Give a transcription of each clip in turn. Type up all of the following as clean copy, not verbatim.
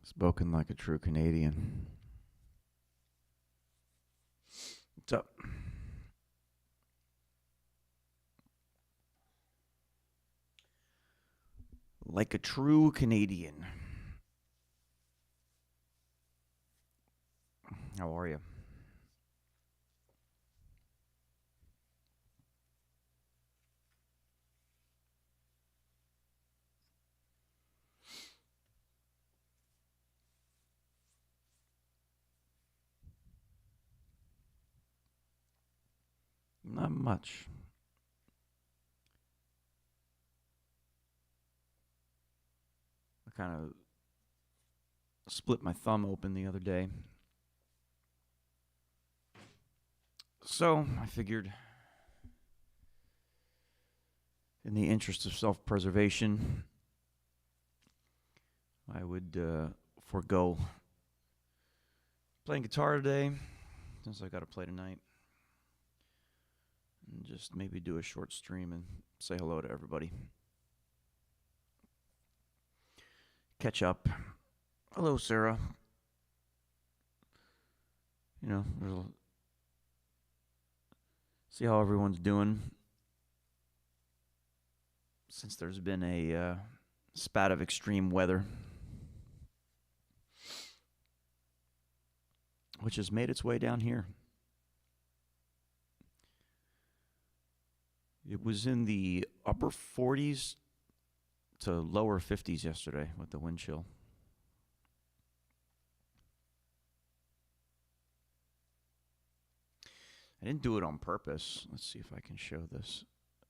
Spoken like a true Canadian. What's up? Like a true Canadian. How are you? Not much. I kind of split my thumb open the other day. So I figured, in the interest of self preservation, I would forego playing guitar today, since I got to play tonight, and just maybe do a short stream and say hello to everybody. Catch up. Hello, Sarah. You know, see how everyone's doing since there's been a spat of extreme weather, which has made its way down here. It was in the upper 40s to lower 50s yesterday with the wind chill. I didn't do it on purpose. Let's see if I can show this.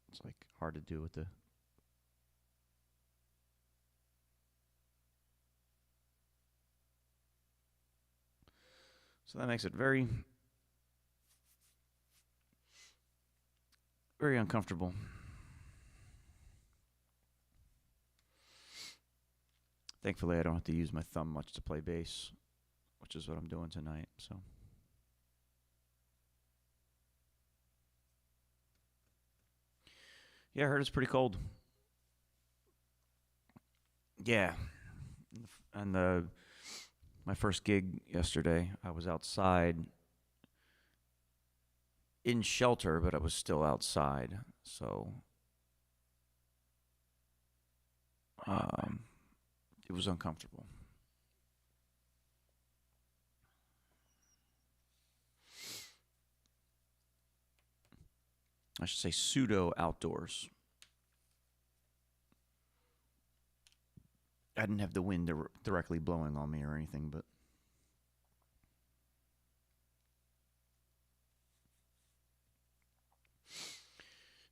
It's like hard to do with the. So that makes it very, very uncomfortable. Thankfully, I don't have to use my thumb much to play bass, which is what I'm doing tonight. So. Yeah, I heard it's pretty cold. Yeah. And my first gig yesterday, I was outside in shelter, but I was still outside. So it was uncomfortable. I should say pseudo outdoors. I didn't have the wind directly blowing on me or anything, but.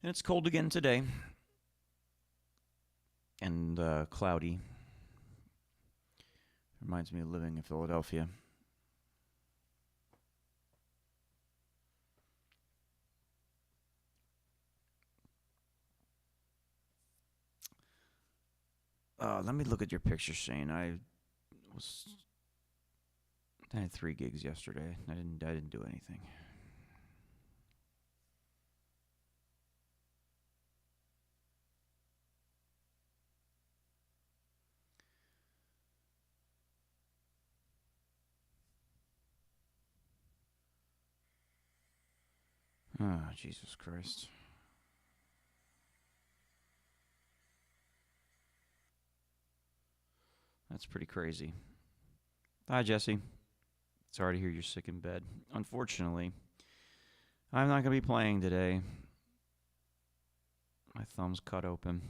And it's cold again today. And cloudy. Reminds me of living in Philadelphia. Let me look at your picture, Shane. I had 3 gigs yesterday. I didn't do anything. Oh, Jesus Christ. That's pretty crazy. Hi, Jesse. Sorry to hear you're sick in bed. Unfortunately, I'm not going to be playing today. My thumb's cut open.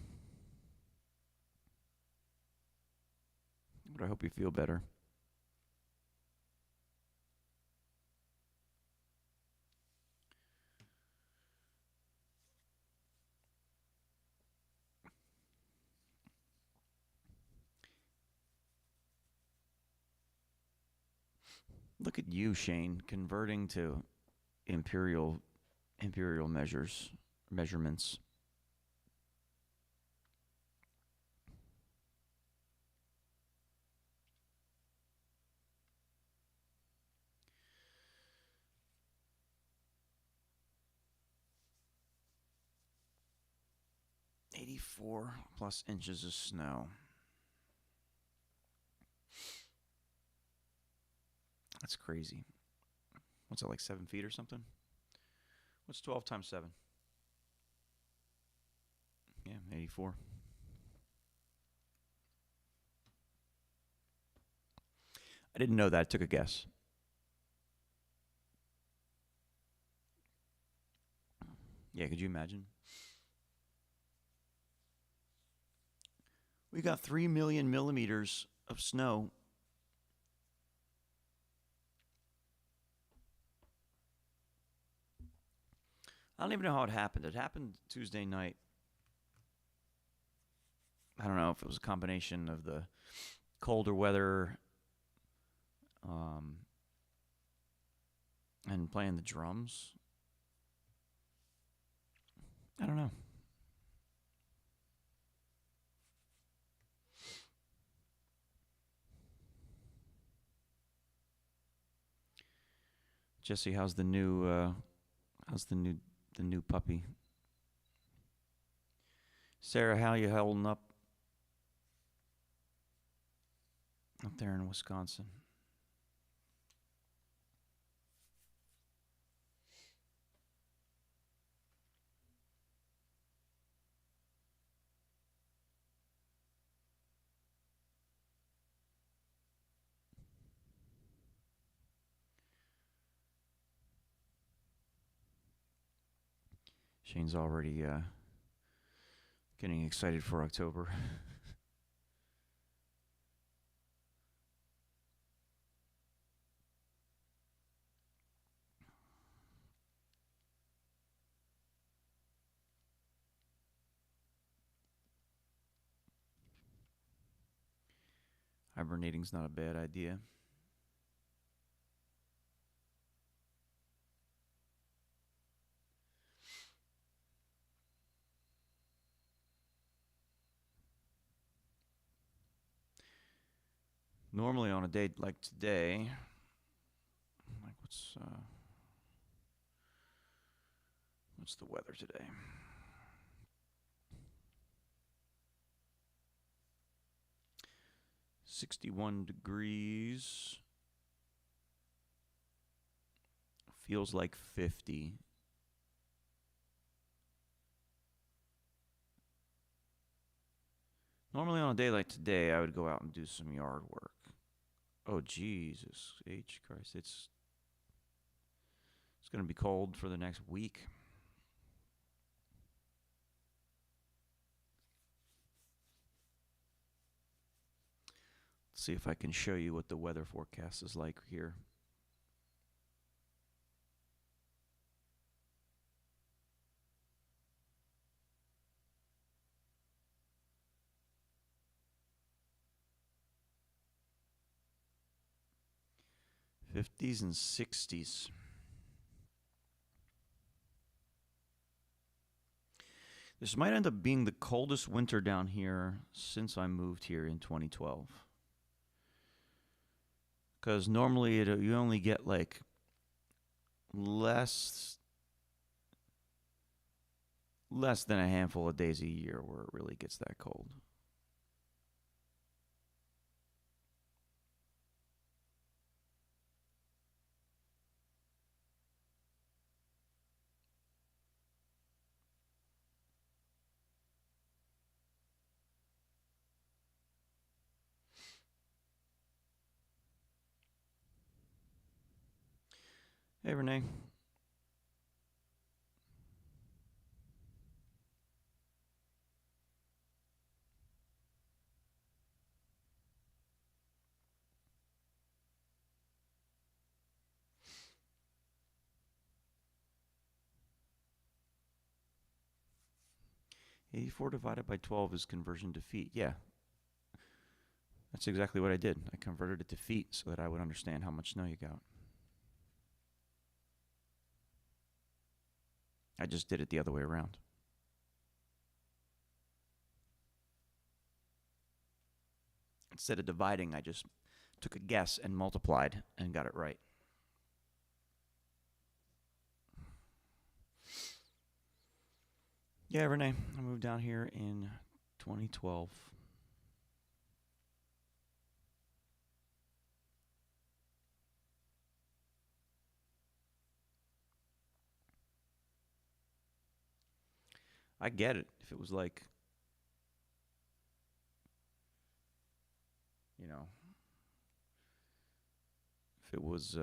But I hope you feel better. Look at you, Shane, converting to imperial measurements. +84 inches of snow. That's crazy. What's that, like 7 feet or something? What's 12 times 7? Yeah, 84. I didn't know that. I took a guess. Yeah, could you imagine? We got 3 million millimeters of snow. I don't even know how it happened. It happened Tuesday night. I don't know if it was a combination of the colder weather and playing the drums. I don't know. Jesse, how's the new puppy? Sarah, how you holding up there in Wisconsin? Shane's already getting excited for October. Hibernating's not a bad idea. Normally on a day like today, like what's the weather today? .61 degrees. Feels like 50. Normally on a day like today, I would go out and do some yard work. Oh, Jesus H. Christ. It's going to be cold for the next week. Let's see if I can show you what the weather forecast is like here. '50s and '60s. This might end up being the coldest winter down here since I moved here in 2012. Because normally you only get like less than a handful of days a year where it really gets that cold. Hey, Renee. .84 divided by 12 is conversion to feet. Yeah. That's exactly what I did. I converted it to feet so that I would understand how much snow you got. I just did it the other way around. Instead of dividing, I just took a guess and multiplied and got it right. Yeah, Renee, I moved down here in 2012. I get it. If it was like, you know, if it was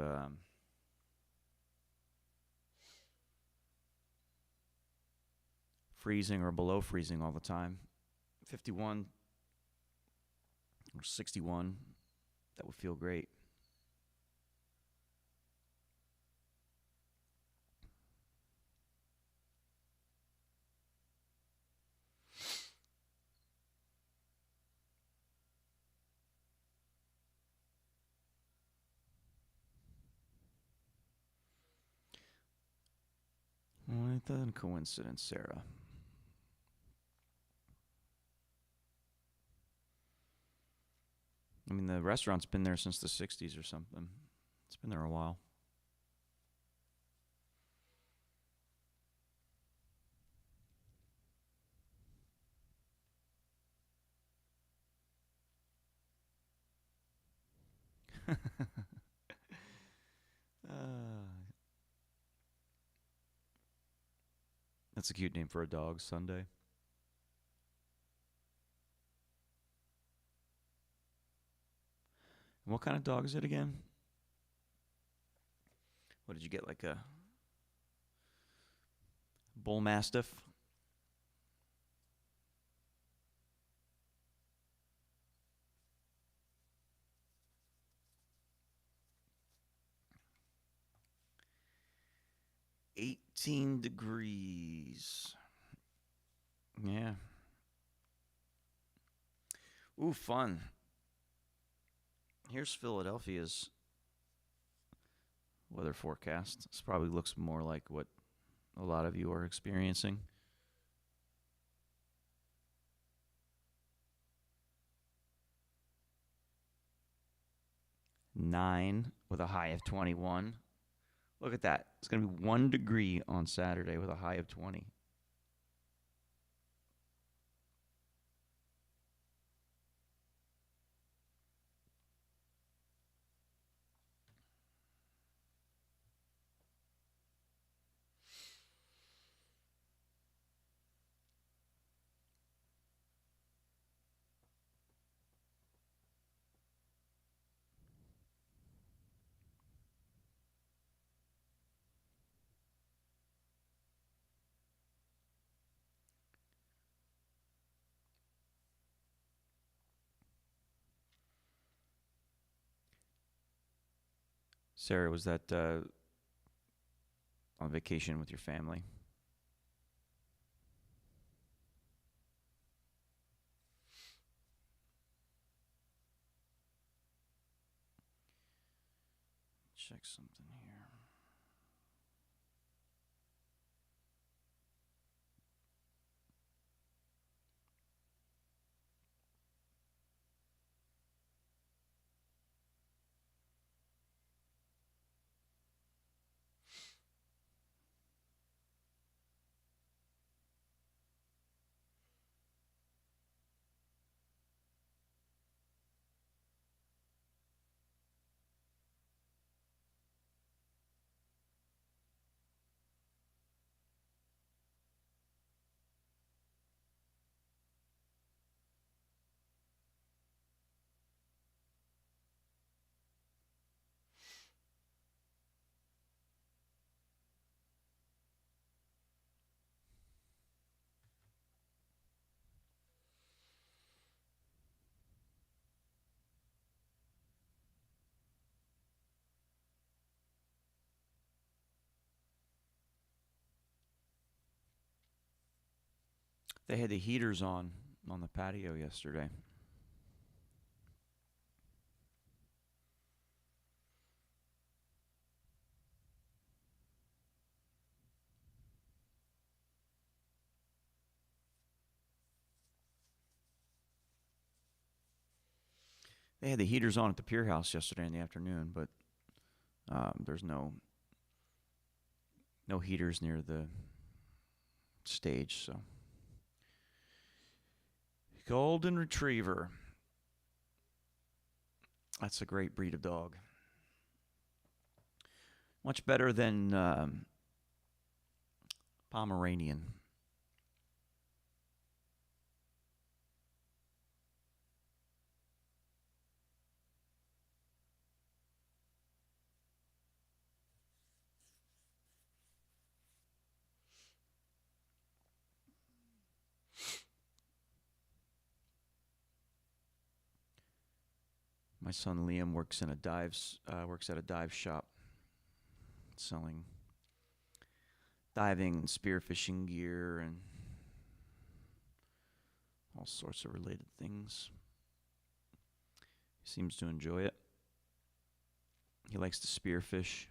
freezing or below freezing all the time, 51 or 61, that would feel great. What a coincidence, Sarah. I mean, the restaurant's been there since the 60s or something. It's been there a while. That's a cute name for a dog, Sunday. And what kind of dog is it again? What did you get, like a bull mastiff? $18 degrees. Yeah. Ooh, fun. Here's Philadelphia's weather forecast. This probably looks more like what a lot of you are experiencing. 9 with a high of 21. Look at that. It's going to be 1 degree on Saturday with a high of 20. Sarah, was that on vacation with your family? Check something here. They had the heaters on the patio yesterday. They had the heaters on at the Pier House yesterday in the afternoon, but there's no heaters near the stage. So, Golden Retriever. That's a great breed of dog. Much better than Pomeranian. My son Liam works at a dive shop selling diving and spearfishing gear and all sorts of related things. He seems to enjoy it. He likes to spearfish.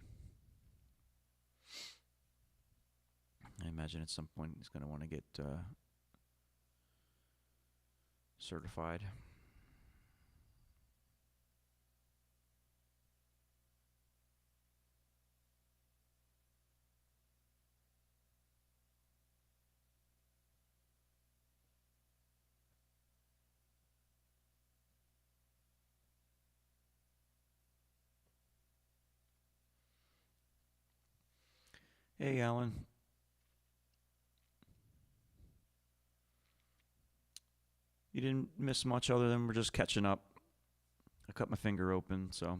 I imagine at some point he's going to want to get certified. Hey, Alan. You didn't miss much other than we're just catching up. I cut my finger open, so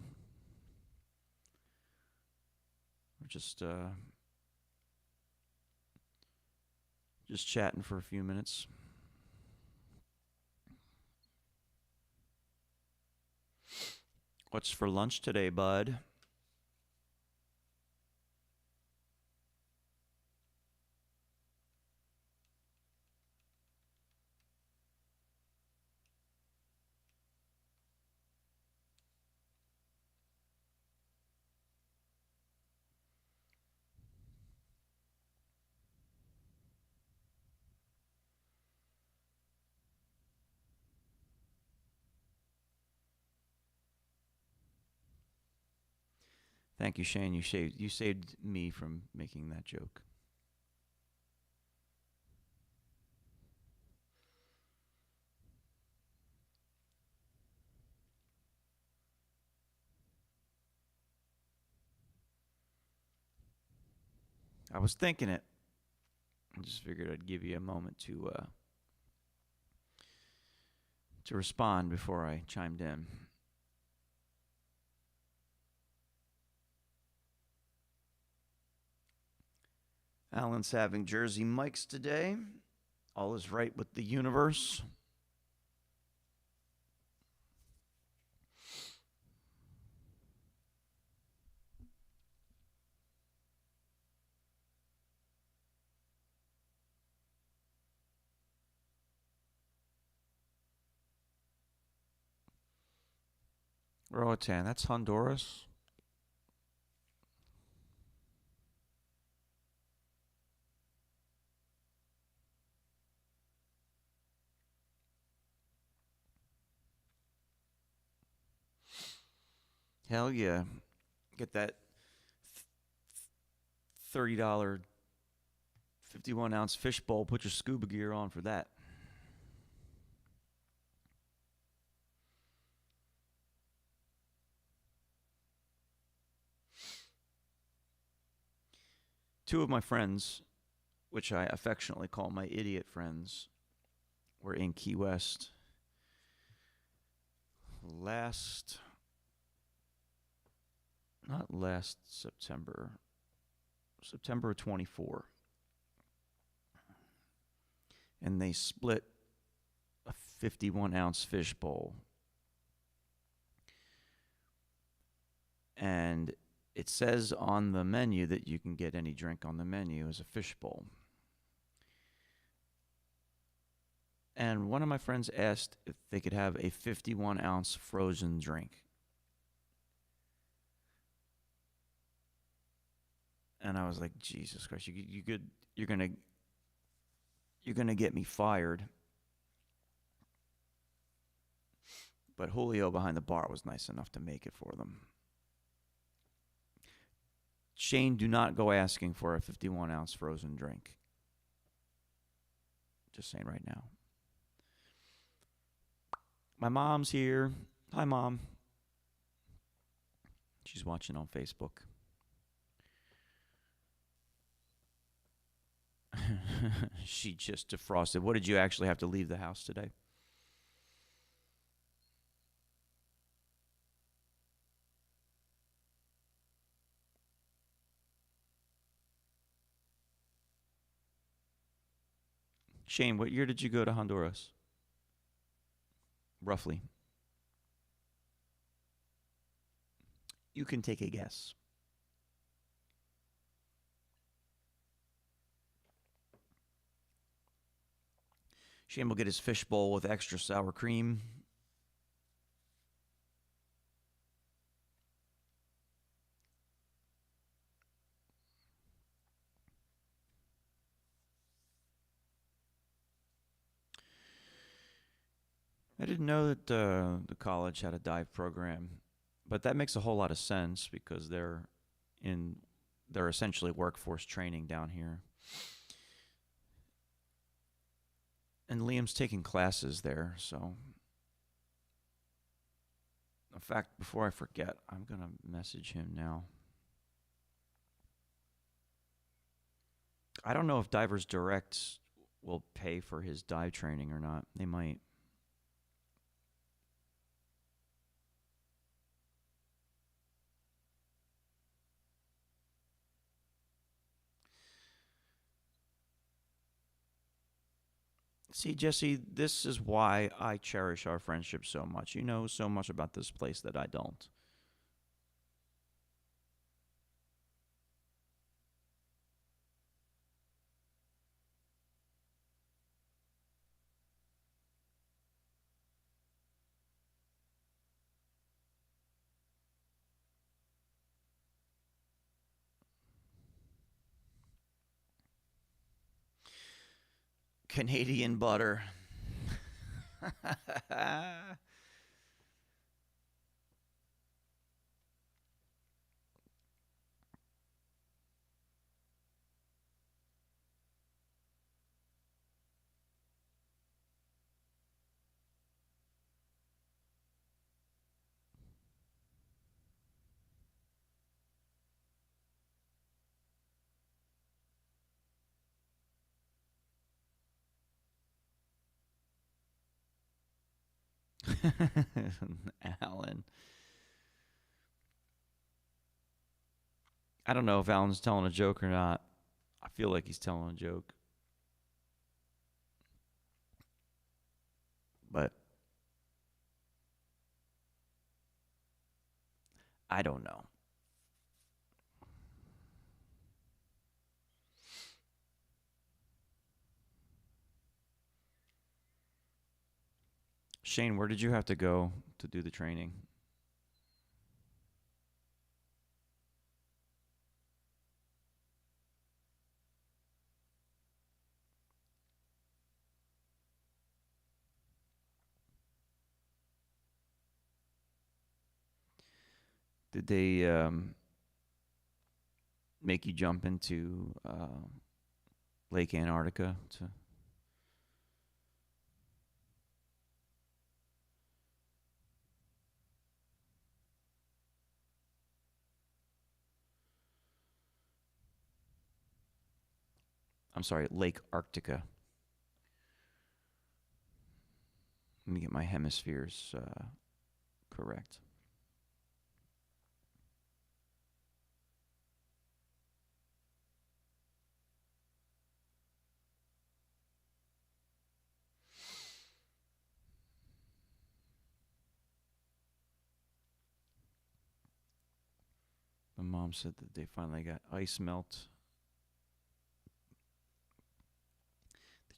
we're just chatting for a few minutes. What's for lunch today, bud? Thank you, Shane. You saved me from making that joke. I was thinking it. I just figured I'd give you a moment to respond before I chimed in. Alan's having Jersey Mike's today. All is right with the universe. Roatan, that's Honduras. Hell yeah. Get that $30 51-ounce fishbowl. Put your scuba gear on for that. Two of my friends, which I affectionately call my idiot friends, were in Key West September of 24. And they split a 51-ounce fishbowl. And it says on the menu that you can get any drink on the menu as a fishbowl. And one of my friends asked if they could have a 51-ounce frozen drink. And I was like, Jesus Christ, you're gonna get me fired. But Julio behind the bar was nice enough to make it for them. Shane, do not go asking for a 51-ounce frozen drink. Just saying right now. My mom's here. Hi, Mom. She's watching on Facebook. She just defrosted. What did you actually have to leave the house today? Shane, what year did you go to Honduras? Roughly. You can take a guess. Shane will get his fishbowl with extra sour cream. I didn't know that the college had a dive program, but that makes a whole lot of sense because in they're essentially workforce training down here. And Liam's taking classes there, so in fact, before I forget, I'm going to message him now. I don't know if Divers Direct will pay for his dive training or not. They might. See, Jesse, this is why I cherish our friendship so much. You know so much about this place that I don't. Canadian butter. Alan. I don't know if Alan's telling a joke or not. I feel like he's telling a joke. But I don't know. Shane, where did you have to go to do the training? Did they make you jump into Lake Antarctica to? I'm sorry, Lake Arctica. Let me get my hemispheres correct. My mom said that they finally got ice melt.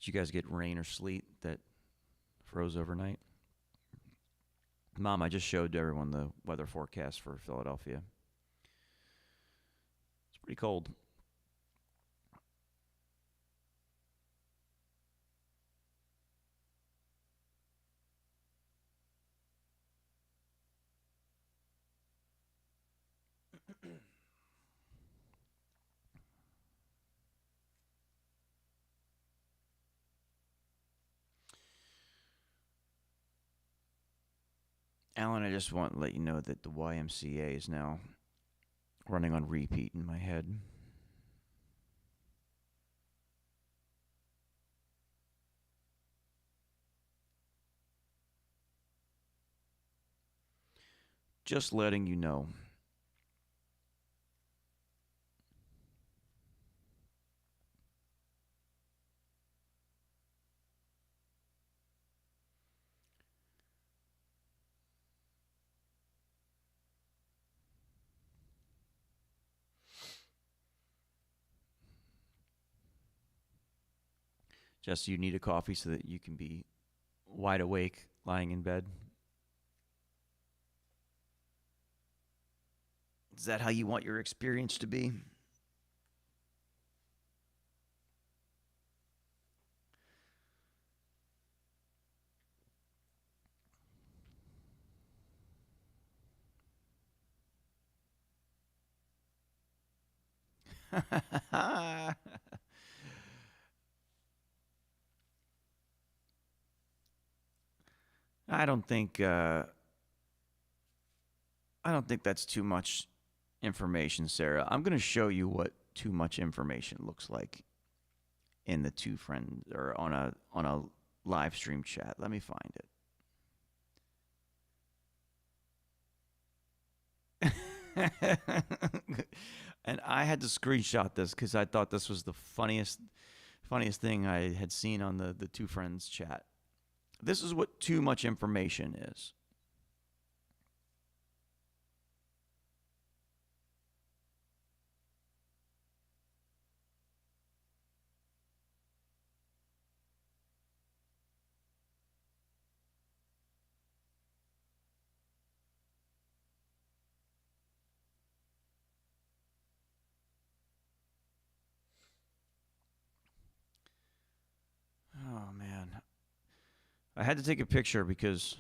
Did you guys get rain or sleet that froze overnight? Mom, I just showed everyone the weather forecast for Philadelphia. It's pretty cold. Alan, I just want to let you know that the YMCA is now running on repeat in my head. Just letting you know. Just you need a coffee so that you can be wide awake lying in bed. Is that how you want your experience to be? I don't think I don't think that's too much information, Sarah. I'm going to show you what too much information looks like in the two friends or on a live stream chat. Let me find it. And I had to screenshot this because I thought this was the funniest thing I had seen on the two friends chat. This is what too much information is. Oh man, I had to take a picture because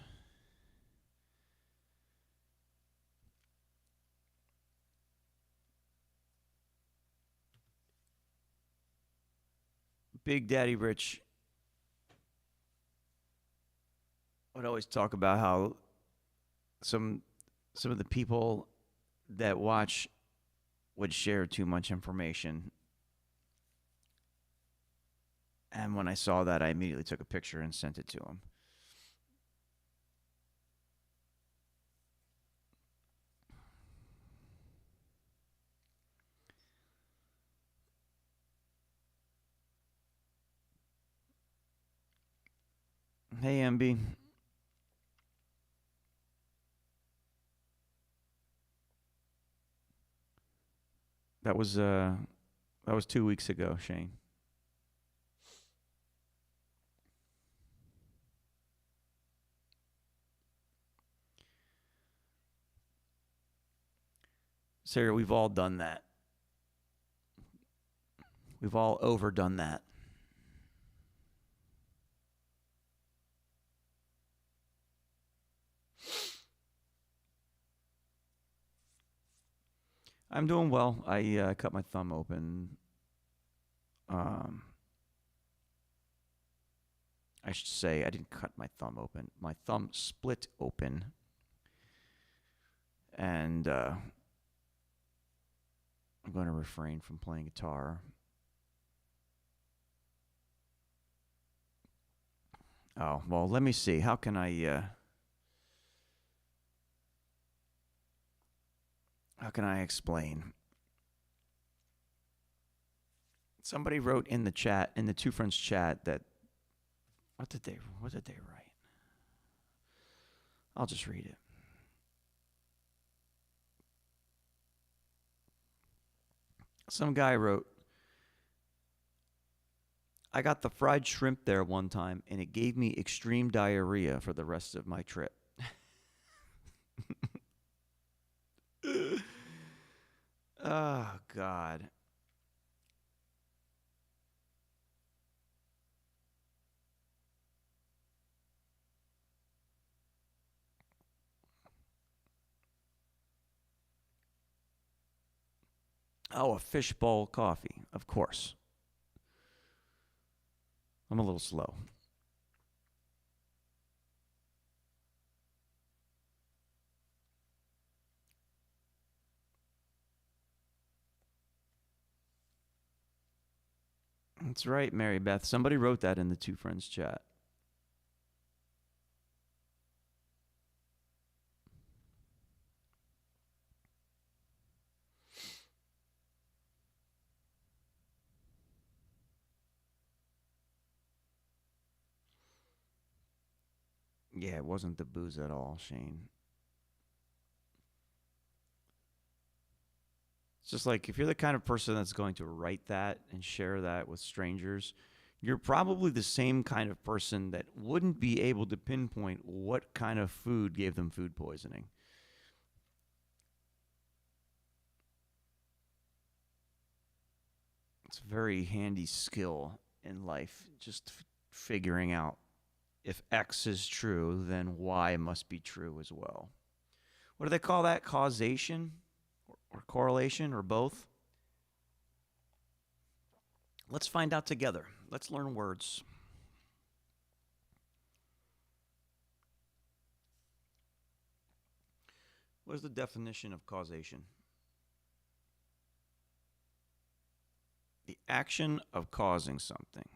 Big Daddy Rich would always talk about how some some of the people that watch would share too much information. And when I saw that, I immediately took a picture and sent it to him. Hey, MB. That was uh that was 2 weeks ago, Shane. Sarah, we've all done that. We've all overdone that. I'm doing well. I cut my thumb open. Um, I should say I didn't cut my thumb open. My thumb split open, and I'm going to refrain from playing guitar. Oh well, let me see. How can I explain? Somebody wrote in the chat, in the two friends chat, that what did they write? I'll just read it. Some guy wrote, I got the fried shrimp there one time and it gave me extreme diarrhea for the rest of my trip. Oh God. Oh, a fishbowl coffee, of course. I'm a little slow. That's right, Mary Beth. Somebody wrote that in the two friends chat. Yeah, it wasn't the booze at all, Shane. It's just like if you're the kind of person that's going to write that and share that with strangers, You're probably the same kind of person that wouldn't be able to pinpoint what kind of food gave them food poisoning. It's a very handy skill in life, just figuring out if X is true, then Y must be true as well. What do they call that? Causation or correlation or both? Let's find out together. Let's learn words. What is the definition of causation? The action of causing something,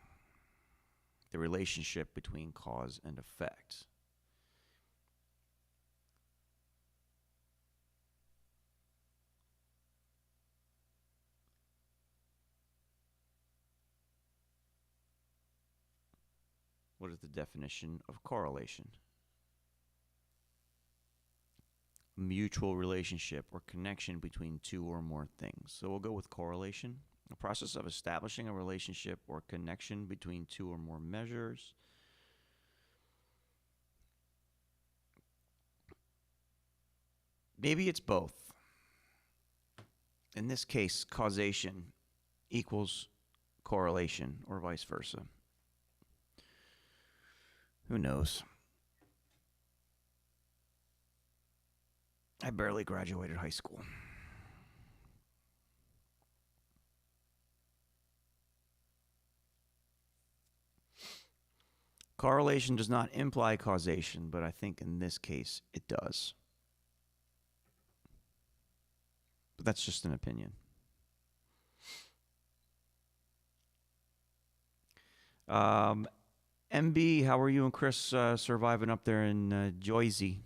the relationship between cause and effect. What is the definition of correlation? Mutual relationship or connection between two or more things. So we'll go with correlation. The process of establishing a relationship or connection between two or more measures. Maybe it's both. In this case, causation equals correlation or vice versa. Who knows? I barely graduated high school. Correlation does not imply causation, but I think in this case it does. But that's just an opinion. MB, how are you and Chris surviving up there in Jersey?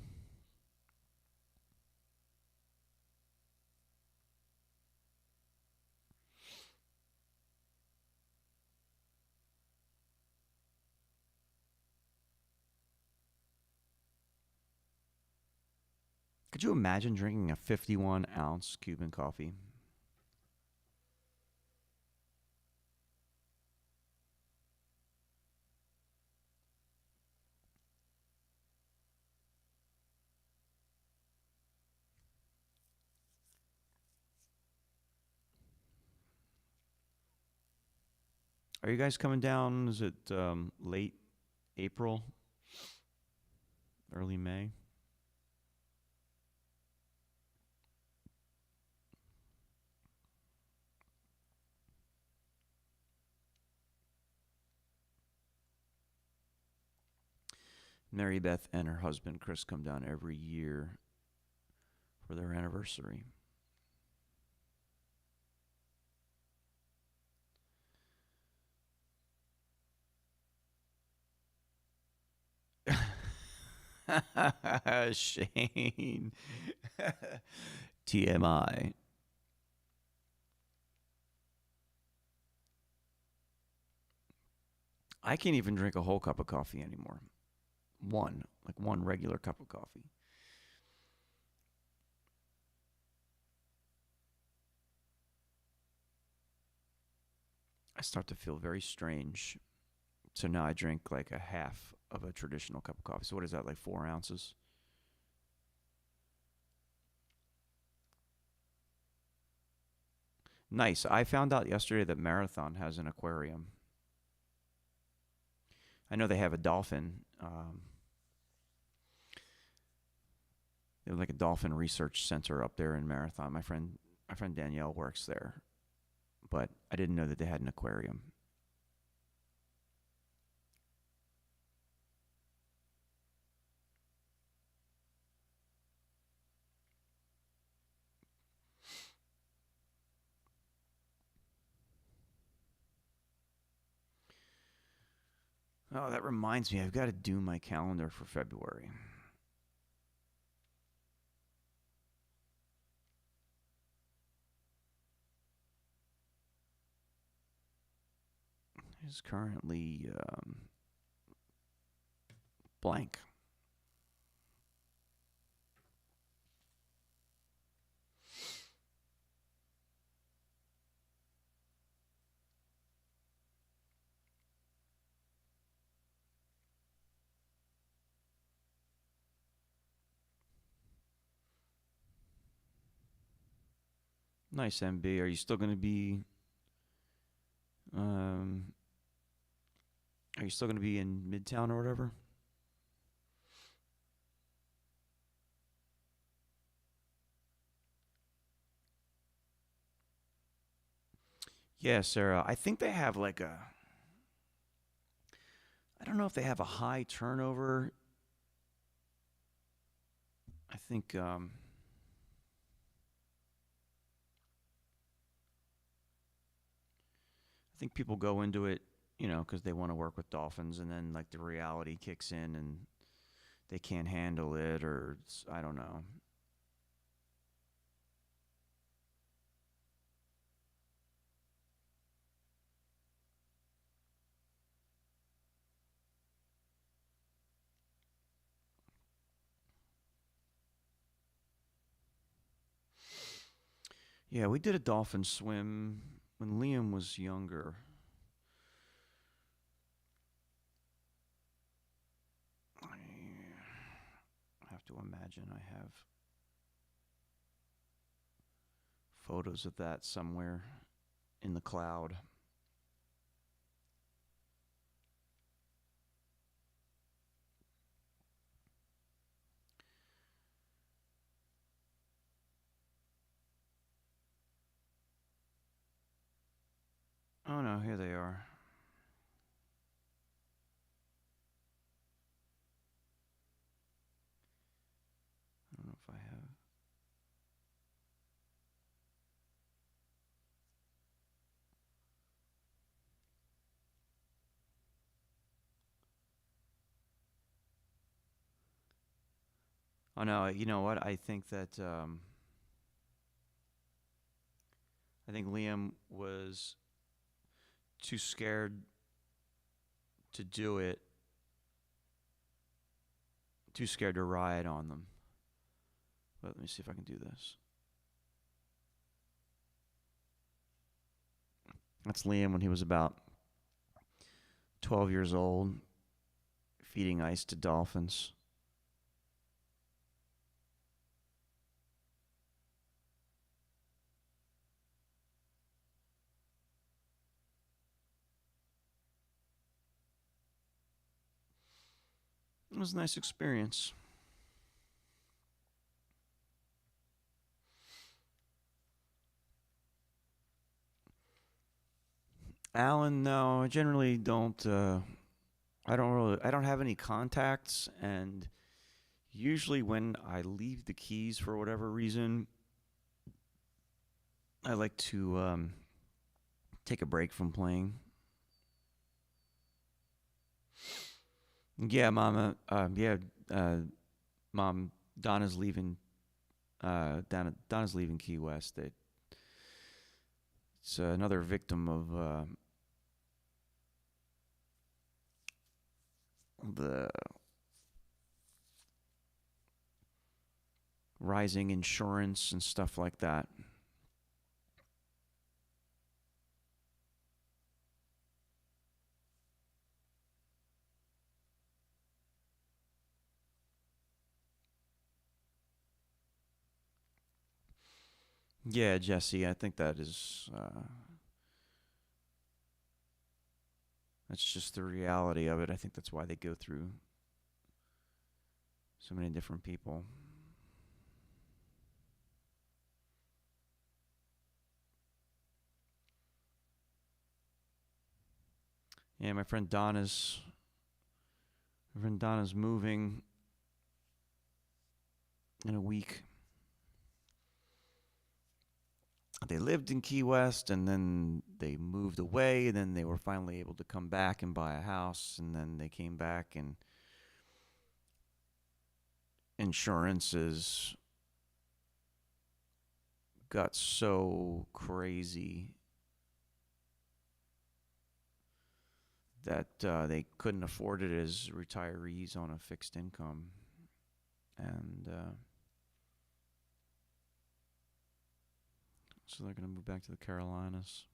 Could you imagine drinking a 51-ounce Cuban coffee? Are you guys coming down? Is it late April? Early May? Mary Beth and her husband Chris come down every year for their anniversary. Shane. TMI. I can't even drink a whole cup of coffee anymore. One regular cup of coffee. I start to feel very strange. So now I drink like a half of a traditional cup of coffee. So what is that, like 4 ounces? Nice. I found out yesterday that Marathon has an aquarium. I know they have a dolphin. They have like a dolphin research center up there in Marathon. My friend Danielle works there, but I didn't know that they had an aquarium. Oh, that reminds me. I've got to do my calendar for February. It's currently blank. Nice, MB. Are you still going to be um are you still going to be in Midtown or whatever? Yeah, Sarah. I think they have like a I don't know if they have a high turnover. I think I think people go into it, cuz they want to work with dolphins, and then like the reality kicks in and they can't handle it, or I don't know. Yeah, we did a dolphin swim when Liam was younger. I have to imagine I have photos of that somewhere in the cloud. Oh no, here they are. I don't know if I have. Oh no, you know what? I think Liam was too scared to do it, too scared to ride on them. But let me see if I can do this. That's Liam when he was about 12 years old, feeding ice to dolphins. It was a nice experience. Alan, no, I generally don't. I don't have any contacts, and usually when I leave the keys for whatever reason, I like to take a break from playing. Yeah, Mama. Uh, Mom. Donna's leaving. Donna's leaving Key West. It's another victim of the rising insurance and stuff like that. Yeah, Jesse. I think that's just the reality of it. I think that's why they go through so many different people. Yeah, my friend Donna's moving in a week. They lived in Key West, and then they moved away, and then they were finally able to come back and buy a house, and then they came back, and insurances got so crazy that they couldn't afford it as retirees on a fixed income, and so they're going to move back to the Carolinas.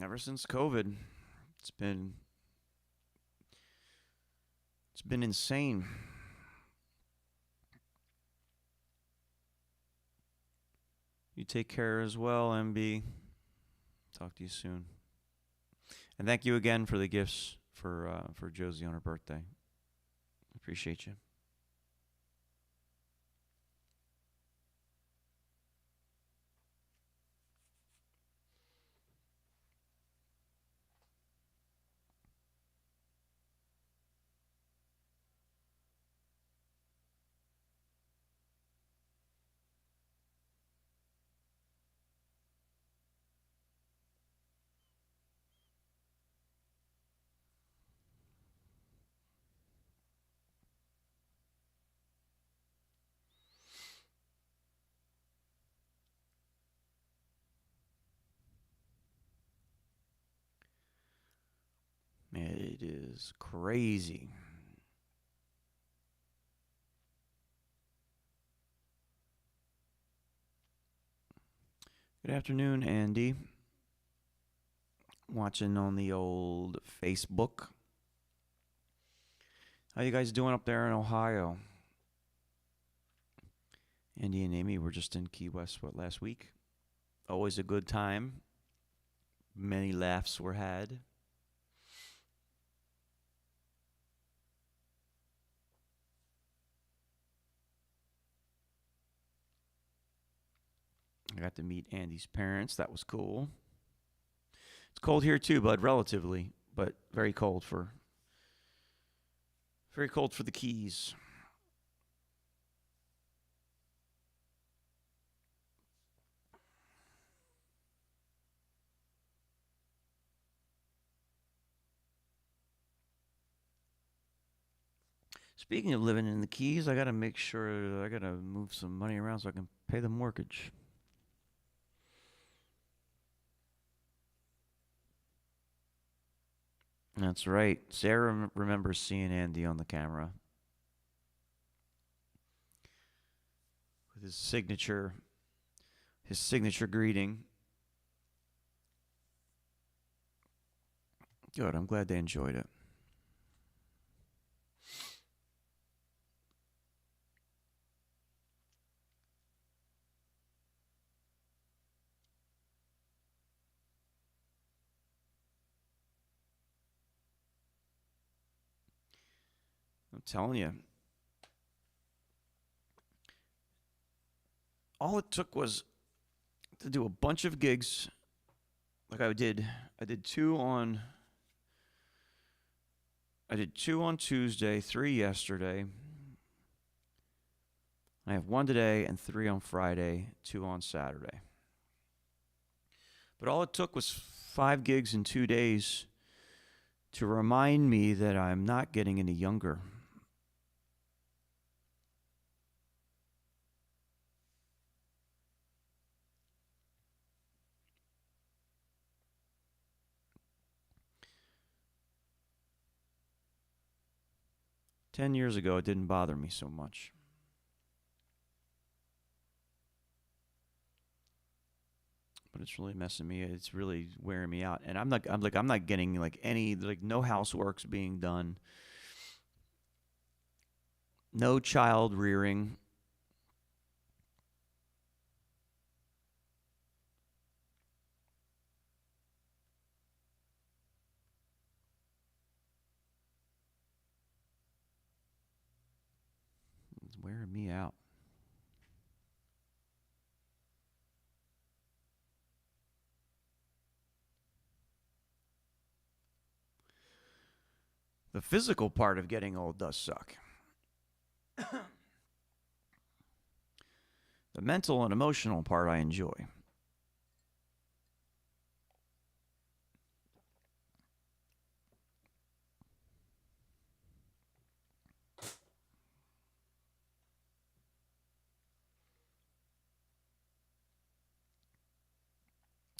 Ever since COVID, it's been It's been insane. You take care as well, MB. Talk to you soon. And thank you again for the gifts for Josie on her birthday. Appreciate you. It is crazy. Good afternoon, Andy. Watching on the old Facebook. How you guys doing up there in Ohio? Andy and Amy were just in Key West last week. Always a good time. Many laughs were had. I got to meet Andy's parents. That was cool. It's cold here too, bud, relatively, but very cold for the Keys. Speaking of living in the Keys, I got to make sure I got to move some money around so I can pay the mortgage. That's right. Sarah remembers seeing Andy on the camera with his signature greeting. Good. I'm glad they enjoyed it. I'm telling you. All it took was to do a bunch of gigs like I did two on Tuesday, 3 yesterday. I have 1 today and 3 on Friday, 2 on Saturday. But all it took was 5 gigs in 2 days to remind me that I'm not getting any younger. Ten years ago, it didn't bother me so much. But it's really messing me. It's really wearing me out, and I'm not getting like any no houseworks being done, no child rearing. It's wearing me out. The physical part of getting old does suck. The mental and emotional part I enjoy.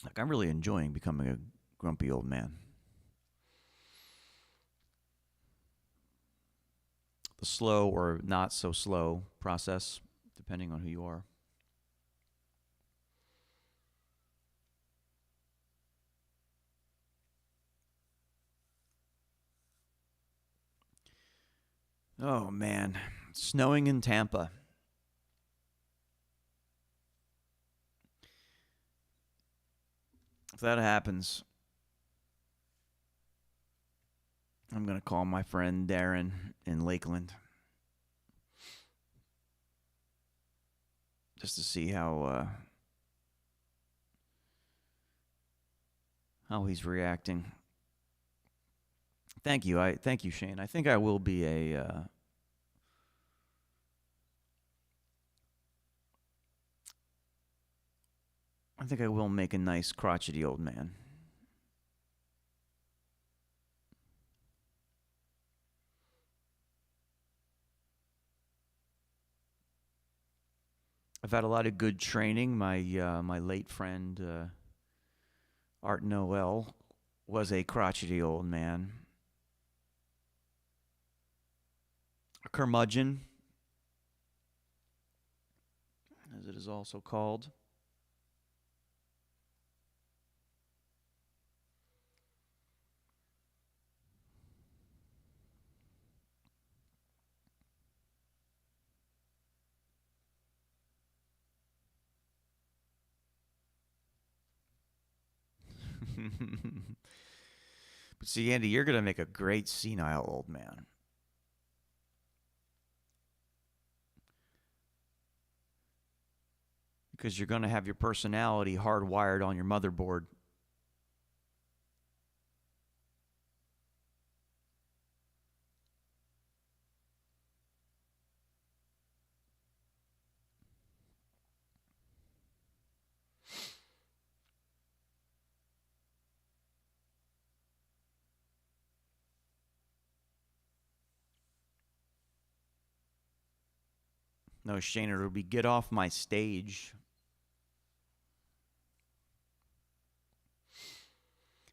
Like, I'm really enjoying becoming a grumpy old man. The slow or not so slow process, depending on who you are. Oh man, snowing in Tampa. If that happens, I'm gonna call my friend Darren in Lakeland just to see how he's reacting. Thank you, Shane. I think I will be I think I will make a nice crotchety old man. I've had a lot of good training. My late friend Art Noel was a crotchety old man, a curmudgeon, as it is also called. But see, Andy, you're gonna make a great senile old man because you're gonna have your personality hardwired on your motherboard. No, Shane, it'll be get off my stage.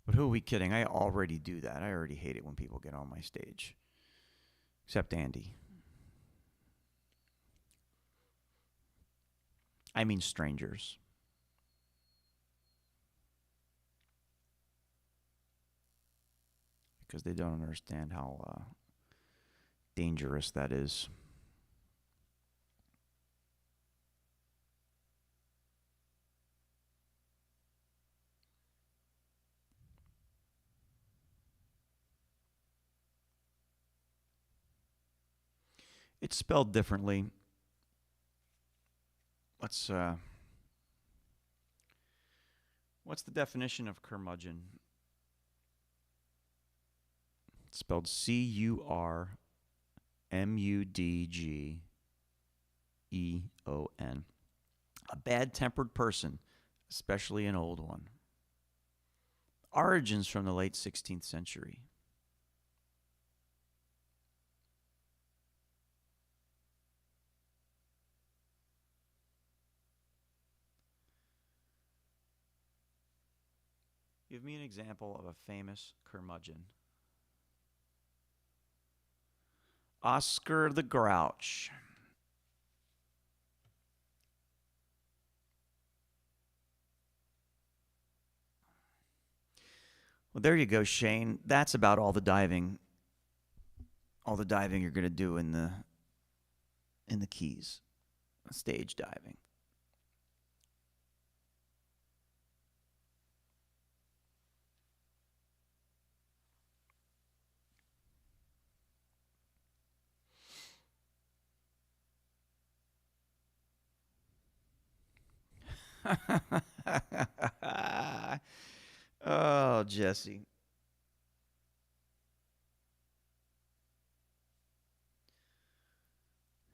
But who are we kidding? I already do that. I already hate it when people get on my stage. Except Andy. I mean strangers. Because they don't understand how dangerous that is. It's spelled differently. Let's what's the definition of curmudgeon? It's spelled Curmudgeon. A bad-tempered person, especially an old one. Origins from the late 16th century. Give me an example of a famous curmudgeon. Oscar the Grouch. Well, there you go, Shane. That's about all the diving you're going to do in the Keys. Stage diving. Oh, Jesse.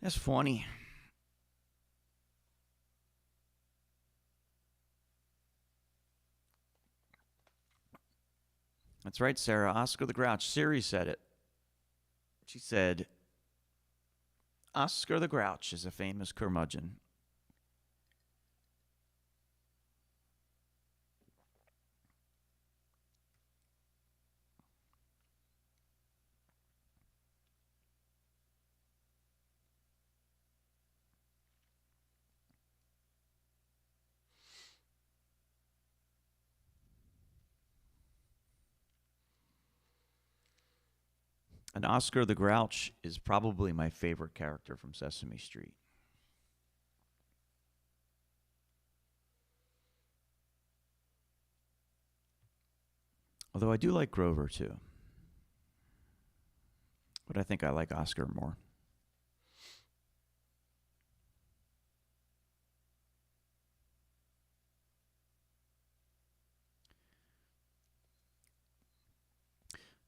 That's funny. That's right, Sarah. Oscar the Grouch. Siri said it. She said, Oscar the Grouch is a famous curmudgeon. And Oscar the Grouch is probably my favorite character from Sesame Street. Although I do like Grover too. But I think I like Oscar more.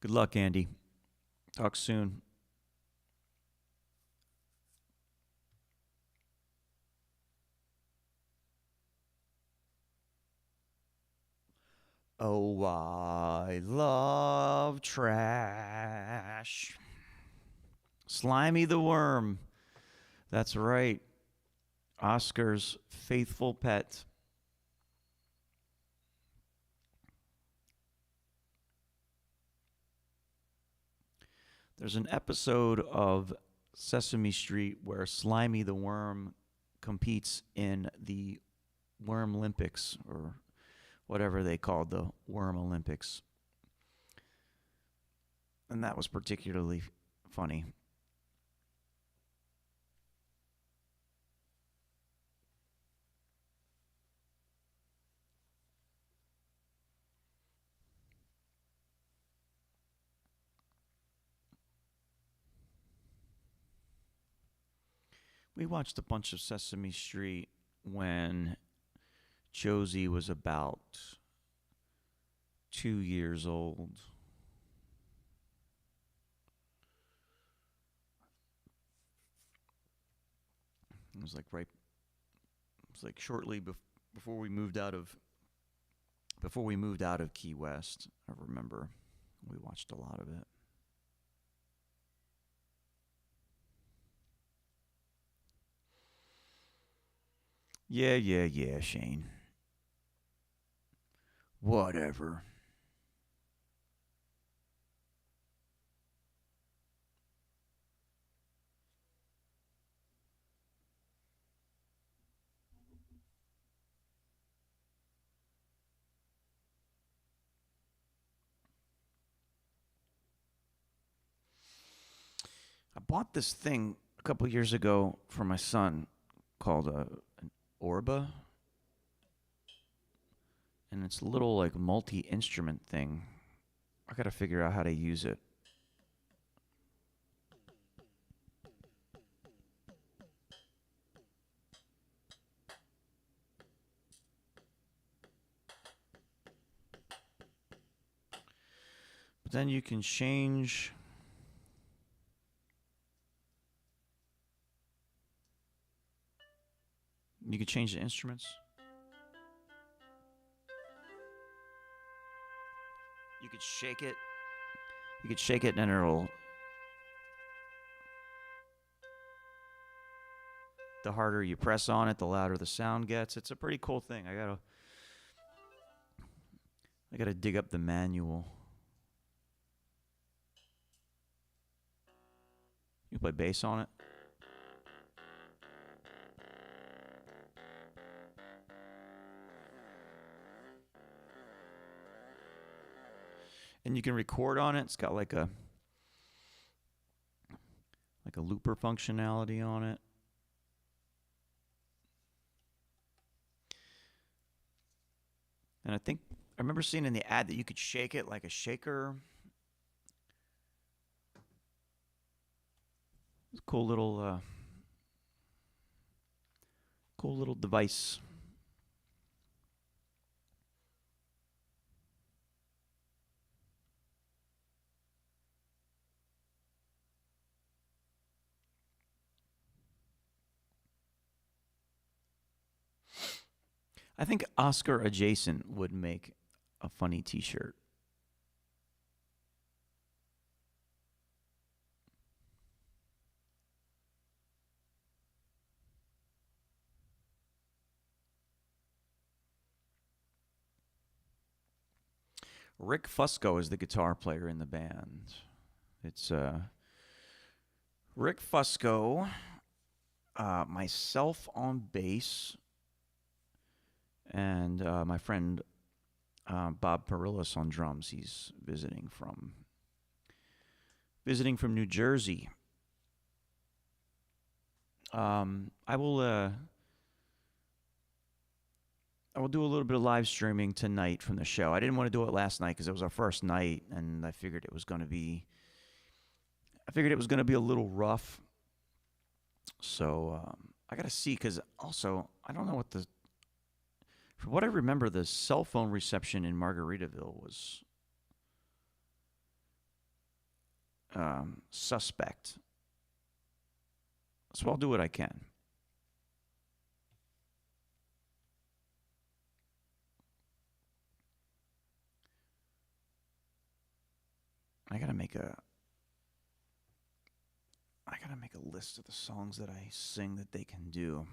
Good luck, Andy. Talk soon. Oh, I love trash. Slimy the Worm. That's right. Oscar's faithful pet. There's an episode of Sesame Street where Slimy the Worm competes in the Worm Olympics, or whatever they called the Worm Olympics. And that was particularly funny. We watched a bunch of Sesame Street when Josie was about 2 years old. It was like right. It was like shortly before we moved out of Key West. I remember we watched a lot of it. Yeah, Shane. Whatever. I bought this thing a couple years ago for my son called an Orba, and it's a little like multi-instrument thing. I got to figure out how to use it. But then you can change. You can change the instruments. You could shake it. You could shake it and it'll. The harder you press on it, the louder the sound gets. It's a pretty cool thing. I gotta dig up the manual. You play bass on it. And you can record on it. It's got like a looper functionality on it. And I remember seeing in the ad that you could shake it like a shaker. It's a cool little device. I think Oscar Adjacent would make a funny T-shirt. Rick Fusco is the guitar player in the band. It's Rick Fusco, myself on bass, and my friend Bob Perillis on drums. He's visiting from visiting from New Jersey. I will. I will do a little bit of live streaming tonight from the show. I didn't want to do it last night because it was our first night, and I figured it was going to be. I figured it was going to be a little rough. So I got to see because also I don't know what the. From what I remember, the cell phone reception in Margaritaville was suspect. So I'll do what I can. I gotta make a list of the songs that I sing that they can do.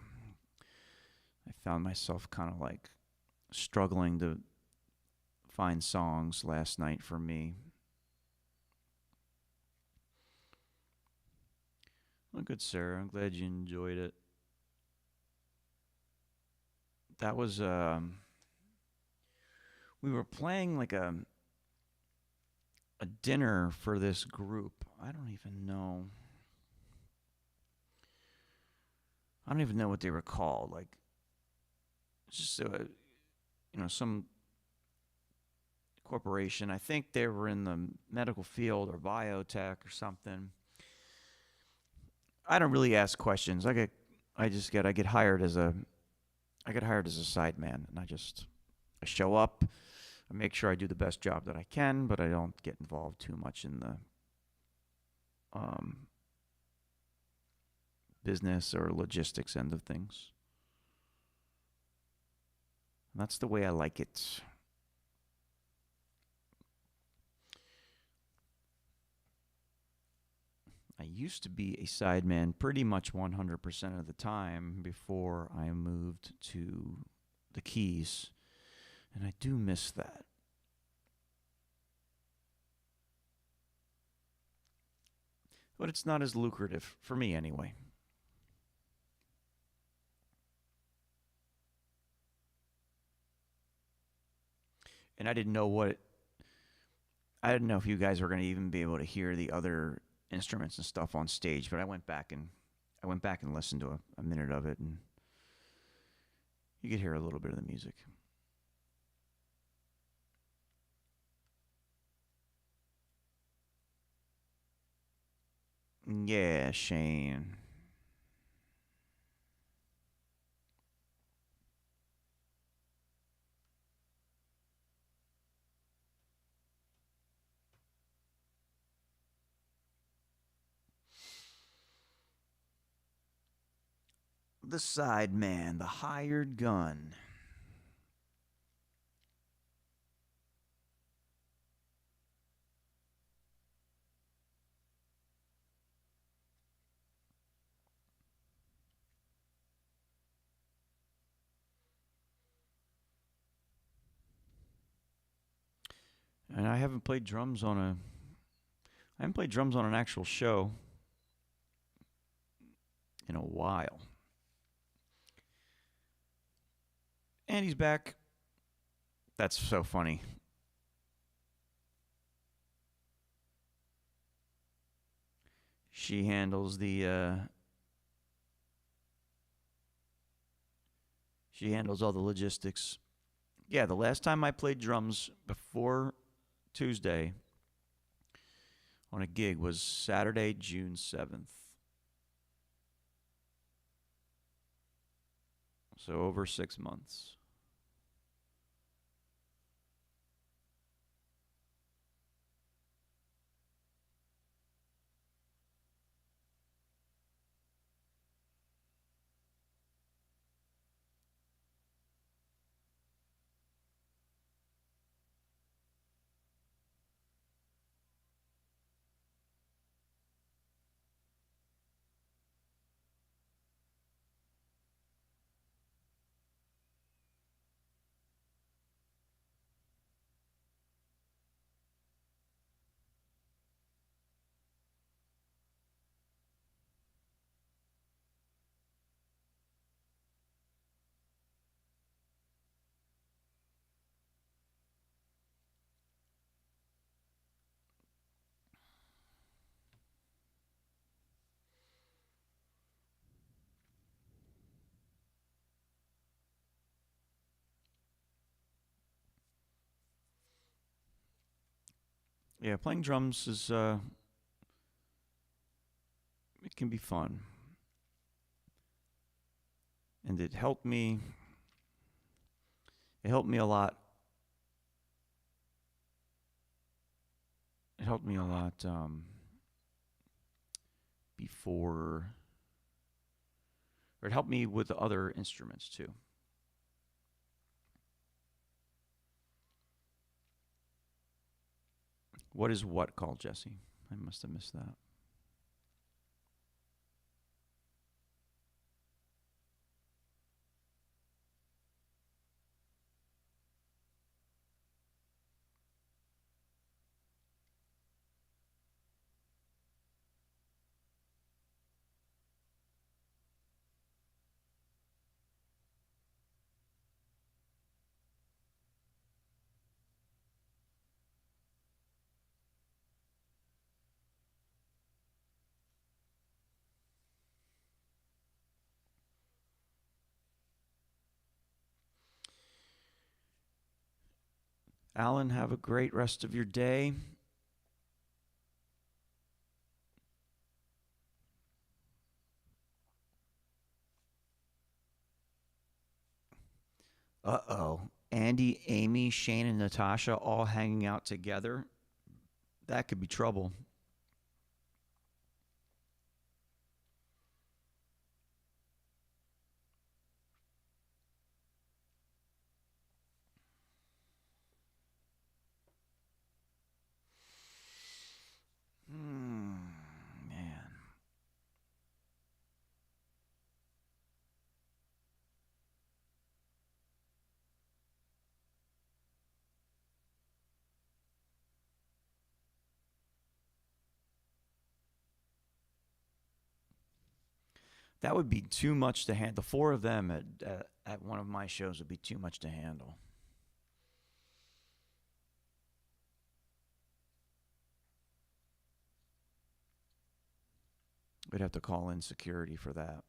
I found myself kind of like struggling to find songs last night for me. Well, good, Sarah. I'm glad you enjoyed it. That was we were playing like a dinner for this group. I don't even know. I don't even know what they were called. Like, it's just some corporation. I think they were in the medical field or biotech or something. I don't really ask questions. I get hired as a side man, and I show up. I make sure I do the best job that I can, but I don't get involved too much in the business or logistics end of things. And that's the way I like it. I used to be a sideman pretty much 100% of the time before I moved to the Keys, and I do miss that. But it's not as lucrative for me anyway. And I didn't know if you guys were going to even be able to hear the other instruments and stuff on stage, but I went back and listened to a minute of it, and you could hear a little bit of the music. Yeah, Shane. The side man, the hired gun. And I haven't played drums on an actual show in a while. And he's back. That's so funny. She handles all the logistics. Yeah, the last time I played drums before Tuesday on a gig was Saturday, June 7th. So over 6 months. Yeah, playing drums is it can be fun, and it helped me. It helped me a lot. It helped me a lot before, or it helped me with other instruments too. What is what called, Jesse? I must have missed that. Alan, have a great rest of your day. Uh-oh. Andy, Amy, Shane, and Natasha all hanging out together. That could be trouble. Man. That would be too much to handle. The four of them at one of my shows would be too much to handle. We'd have to call in security for that.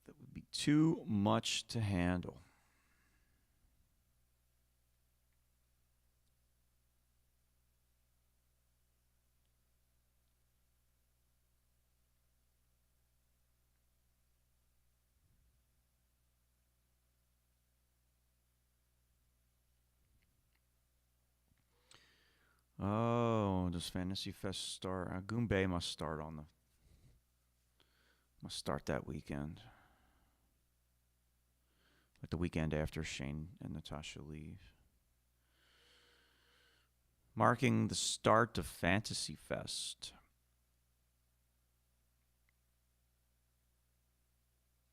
That would be too much to handle. Oh, does Fantasy Fest start? Goombay must start that weekend. Like the weekend after Shane and Natasha leave. Marking the start of Fantasy Fest.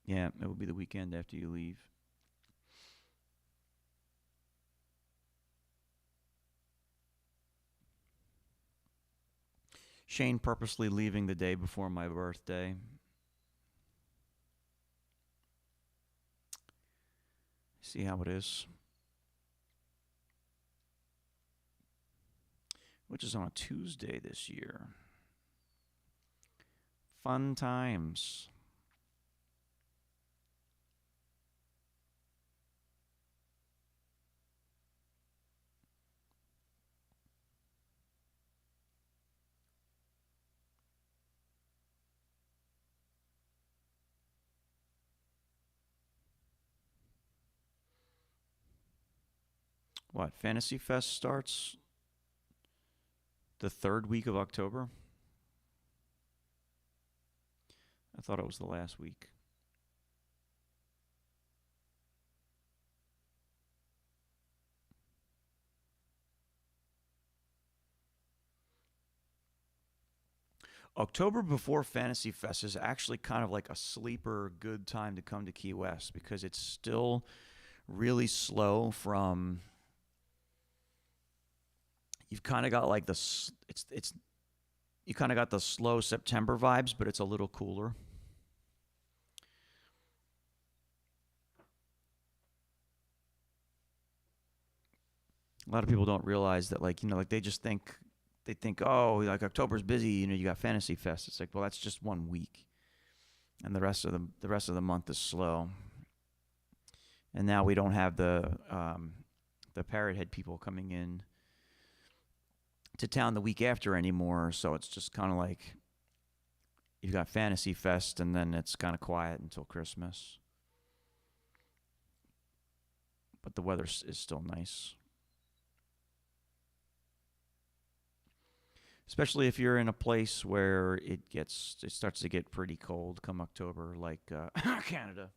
Yeah, it will be the weekend after you leave. Shane purposely leaving the day before my birthday. See how it is. Which is on a Tuesday this year. Fun times. What? Fantasy Fest starts the third week of October? I thought it was the last week. October before Fantasy Fest is actually kind of like a sleeper good time to come to Key West because it's still really slow from you've kind of got like it's you kind of got the slow September vibes, but it's a little cooler. A lot of people don't realize that, like, like they think, oh, like October's busy. You got Fantasy Fest. It's like, well, that's just 1 week, and the rest of the month is slow. And now we don't have the Parrot Head people coming in to town the week after anymore. So it's just kind of like you've got Fantasy Fest, and then it's kind of quiet until Christmas. But the weather is still nice. Especially if you're in a place where it starts to get pretty cold come October, like Canada.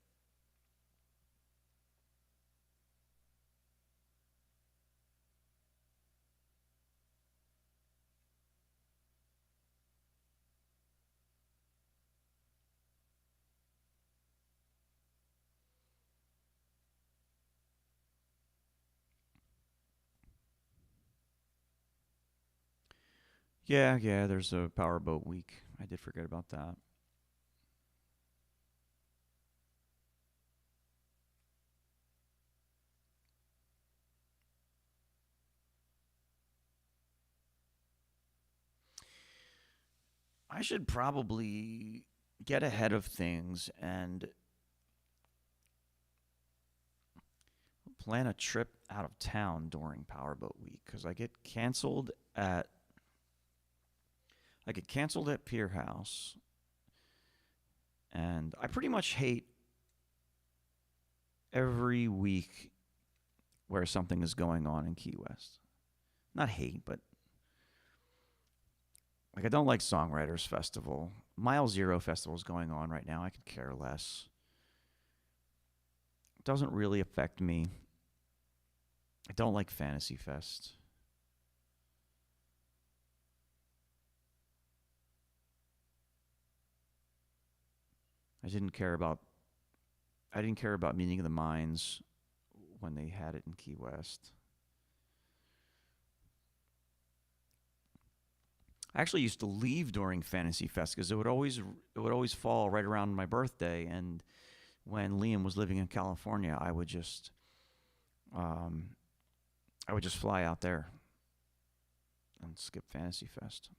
Yeah, yeah. There's a powerboat week. I did forget about that. I should probably get ahead of things and plan a trip out of town during Powerboat Week because at I get canceled at Pier House, and I pretty much hate every week where something is going on in Key West. Not hate, but like I don't like Songwriters Festival. Mile Zero Festival is going on right now. I could care less. It doesn't really affect me. I don't like Fantasy Fest. I didn't care about I didn't care about Meeting of the Minds when they had it in Key West. I actually used to leave during Fantasy Fest because it would always fall right around my birthday, and when Liam was living in California, um, I would just fly out there and skip Fantasy Fest.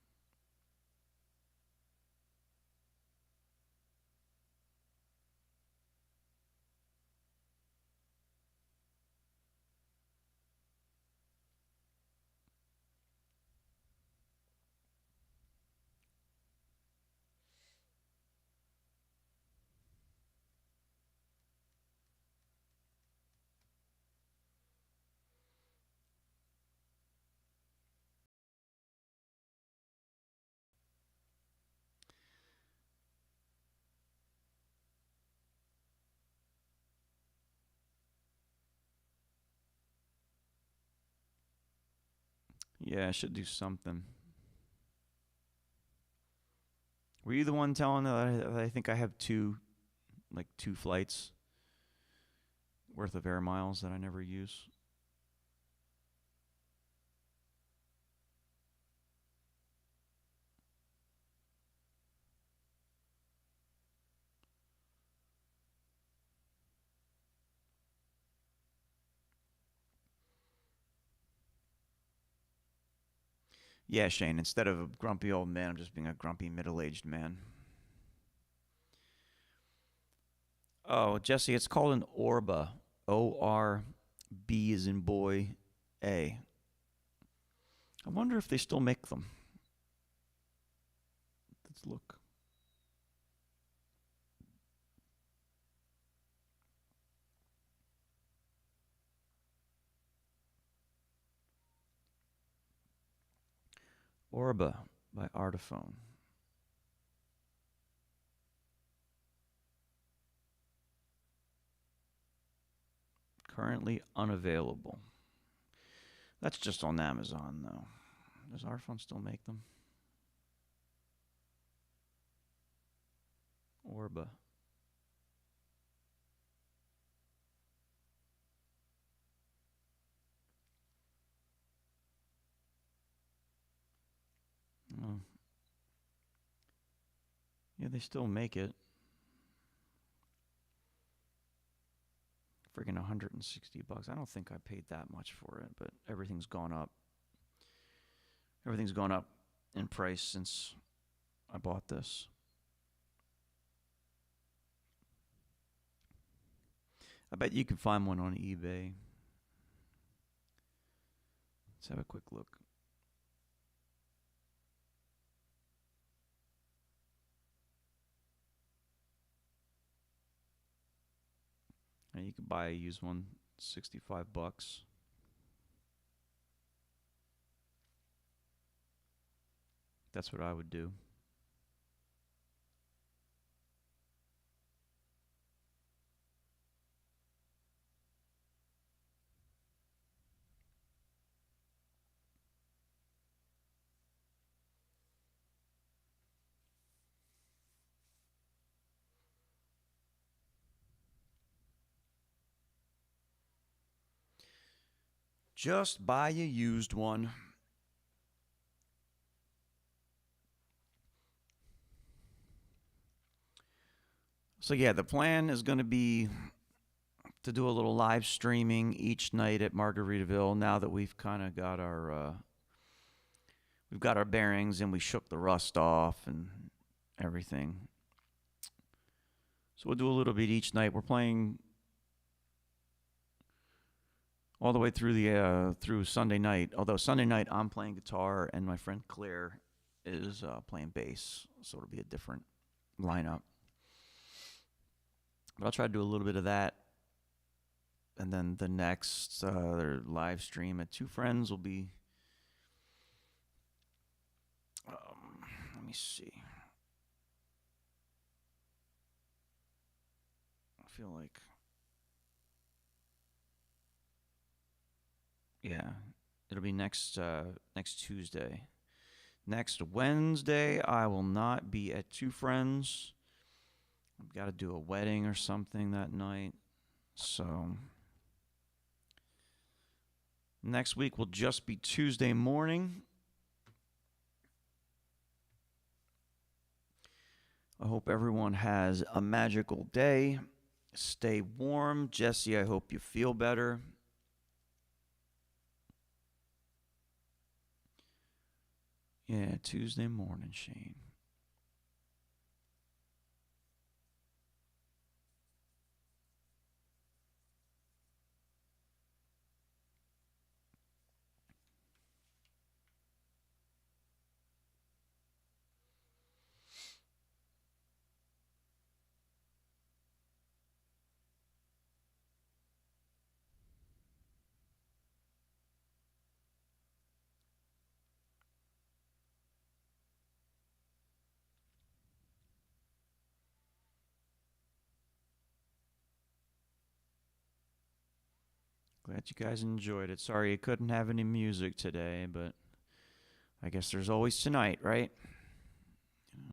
Yeah, I should do something. Were you the one telling that I think I have two flights worth of air miles that I never use? Yeah, Shane. Instead of a grumpy old man, I'm just being a grumpy middle-aged man. Oh, Jesse, it's called an Orba. ORB is in boy, A. I wonder if they still make them. Let's look. Orba by Artiphone. Currently unavailable. That's just on Amazon, though. Does Artiphone still make them? Orba. Oh. Yeah, they still make it. Freaking $160. I don't think I paid that much for it, but everything's gone up. Everything's gone up in price since I bought this. I bet you can find one on eBay. Let's have a quick look. And you can buy a used one, $65. That's what I would do. Just buy a used one. So yeah, the plan is going to be to do a little live streaming each night at Margaritaville. Now that we've kind of got our bearings and we shook the rust off and everything. So we'll do a little bit each night. We're playing all the way through Sunday night. Although Sunday night I'm playing guitar and my friend Claire is playing bass, so it'll be a different lineup. But I'll try to do a little bit of that, and then the next their live stream at Two Friends will be. Let me see. I feel like. Yeah, it'll be next Tuesday. Next Wednesday, I will not be at Two Friends. I've got to do a wedding or something that night. So next week will just be Tuesday morning. I hope everyone has a magical day. Stay warm. Jesse, I hope you feel better. Yeah, Tuesday morning, Shane. Glad you guys enjoyed it. Sorry you couldn't have any music today, but I guess there's always tonight, right?